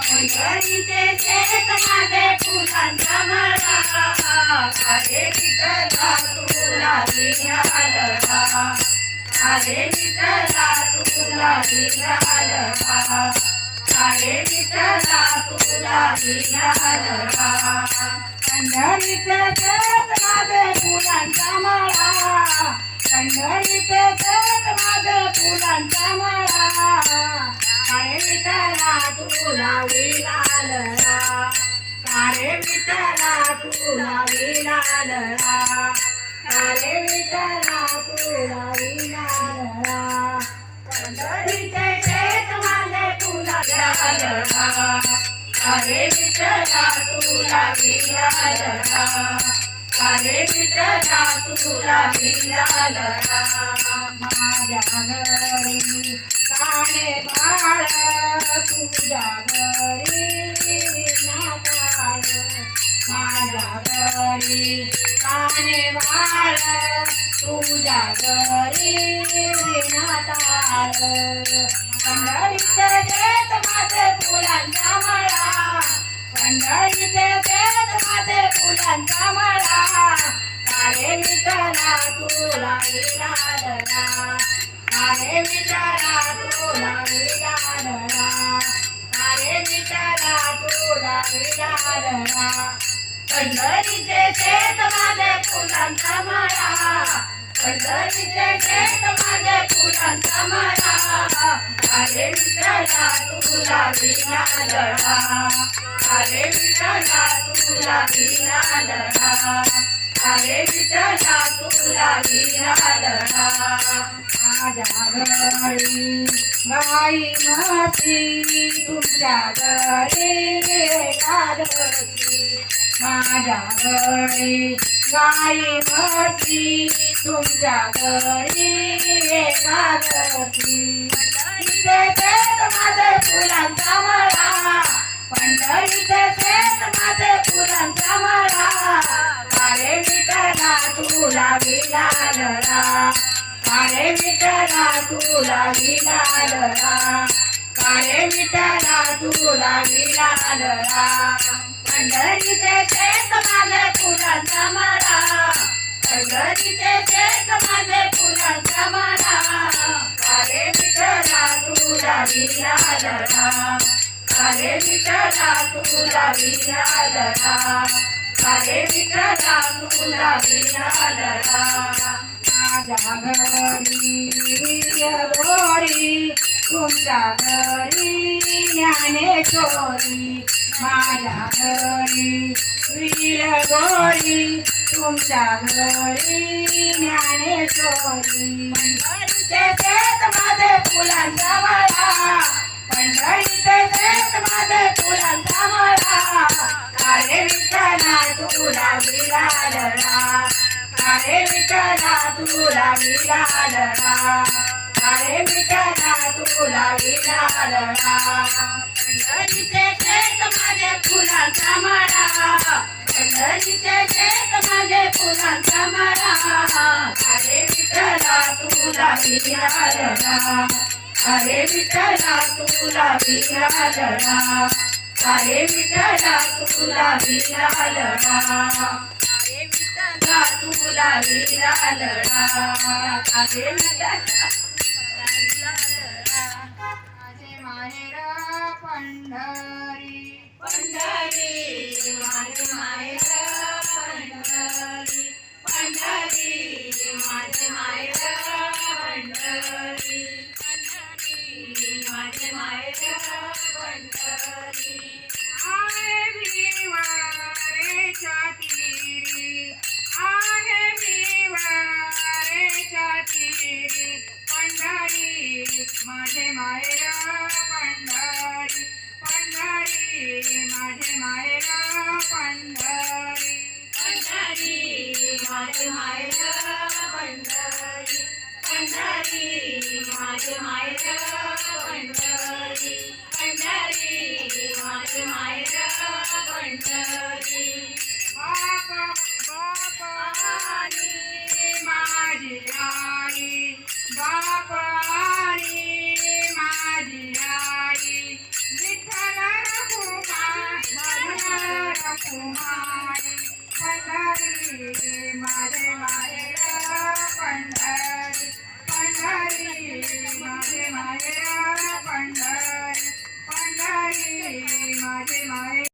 पंढरीचे शेत माझे फुलांचा मळा अरे विठ्ठला तुला विठालला अरे विठ्ठला तुला विठालला अरे विठ्ठला तुला विठालला पंढरीचे शेत माझे फुलांचा मळा पंढरीचे शेत माझे फुलांचा मळा अरे विठ्ठला तुला विठालला अरे विठ्ठला तुला विठालला अरे विठ्ठला तुला विठालला पंढरीचे शेत माझे फुलांचा मळा अरे विठ्ठला तुला विठालला अरे विठ्ठला तुला विठालला माझ्या घरी काने बाळ तुझ्या घरी नाताळ माझ्या घरी काने बाळ तुझ्या घरी नाताळ पंढरीचे शेत माझे फुलांचा मळा पंढरीचे शेत माझे फुलांचा मळा अरे विठ्ठला तुला विठालला अरे विठ्ठला तुला विठालला अरे विठ्ठला तुला विठालला पंढरीचे शेत माझे फुलांचा मळा पंढरीचे शेत माझे फुलांचा मळा अरे विठ्ठला तुला विठालला अरे विठ्ठला तुला विठालला अरे विठ्ठला तुला विठालला माझ्या घरी गाई म्हशी तुमच्या घरी एकादशी माझ्या घरी गाई म्हशी तुमच्या घरी एकादशी पंढरीचे शेत माझे फुलांचा मळा पंढरीचे शेत माझे फुलांचा मळा अरे विठ्ठला तुला विठालला अरे विठ्ठला तुला विठालला अरे विठ्ठला तुला विठालला पंढरीचे शेत माझे फुलांचा मळा पंढरीचे शेत माझे फुलांचा मळा अरे विठ्ठला तुला विठालला अरे विठ्ठला तुला विठालला अरे विठ्ठला तुला विठालला माझ्या घरी वीरगोरी तुमच्या घरी ज्ञानेश्वरी माझ्या घरी वीरगोरी तुमच्या घरी ज्ञानेश्वरी पंढरीचे शेत माझे फुलांचा मळा पंढरीचे शेत माझे फुलांचा मळा अरे विठ्ठला तुला विठालला अरे विठ्ठला तुला विठालला अरे विठ्ठला तुला विठालला पंढरीचे शेत माझे फुलांचा मळा पंढरीचे शेत माझे फुलांचा मळा अरे विठ्ठला तुला विठालला अरे विठ्ठला तुला विठालला अरे विठ्ठला तुला विठालला अरे विठ्ठला तुला विठालला अरे विठ्ठला